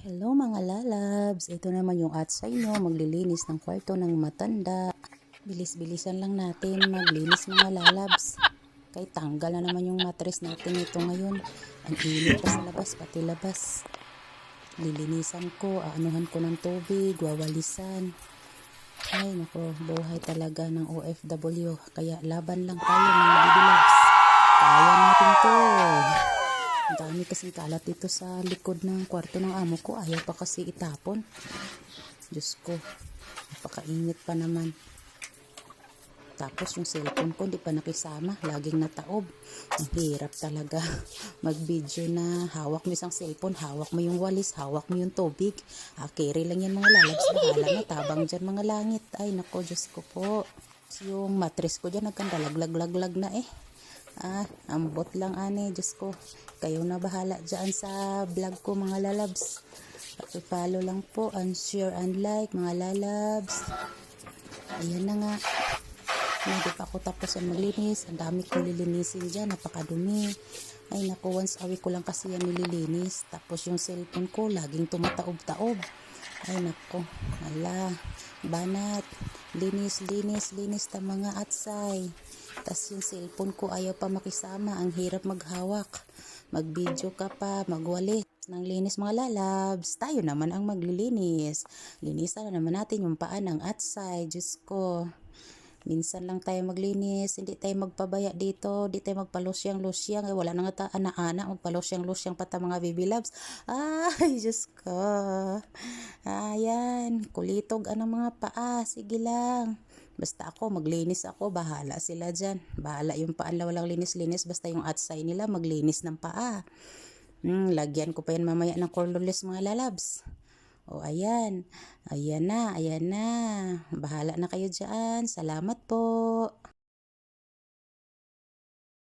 Hello mga lalabs, ito naman yung atsay nyo, maglilinis ng kwarto ng matanda. Bilis-bilisan lang natin maglinis mga lalabs. Kay tanggal na naman yung mattress natin ito ngayon. Ang init pa sa labas, pati labas. Lilinisan ko, aanuhan ko ng tubig, wawalisan. Ay nako, buhay talaga ng OFW. Kaya laban lang tayo mga baby loves. Kaya natin to. Ang dami kasing kalat dito sa likod ng kwarto ng amo ko. Ayaw pa kasi itapon. Diyos ko, napakainit pa naman. Tapos yung cellphone ko hindi pa nakisama. Laging nataob. Ang hirap talaga mag-video na hawak mo isang cellphone, hawak mo yung walis, hawak mo yung tubig. Carry lang yan mga lalabs. Bahala na, tabang dyan mga langit. Ay nako, Diyos ko po. Yung mattress ko dyan nagkandalaglag-laglag na eh. Ambot lang Diyos ko. Kayo na bahala dyan sa vlog ko mga lalabs. Paki-follow lang po and share and like mga lalabs. Ayan na nga. Hindi pa ako tapos maglinis. Ang dami kong lilinisin dyan. Napakadumi. Ay naku, once a week ko lang kasi yan nililinis. Tapos yung cellphone ko laging tumataob-taob. Ay naku. Ala. Banat. Linis ta mga atsay. Tas yung cellphone ko ayaw pa makisama. Ang hirap maghawak. Mag-video ka pa, magwalis ng linis mga lalabs. Tayo naman ang maglilinis. Linisan na naman natin yung paa ng atsay. Diyos ko. Minsan lang tayo maglinis. Hindi tayo magpabaya dito. Hindi tayo magpalusyang-lusyang. Wala na nga ana-ana. Magpalusyang-lusyang pa ta mga baby loves. Ay, Diyos ko. Ayan. Kulitog ang mga paa. Sige lang. Basta ako, maglinis ako, bahala sila dyan. Bahala yung paan, walang linis-linis. Basta yung atsay nila, maglinis ng paa. Lagyan ko pa yan mamaya ng colorless mga lalabs. O, ayan. Ayan na. Bahala na kayo dyan. Salamat po.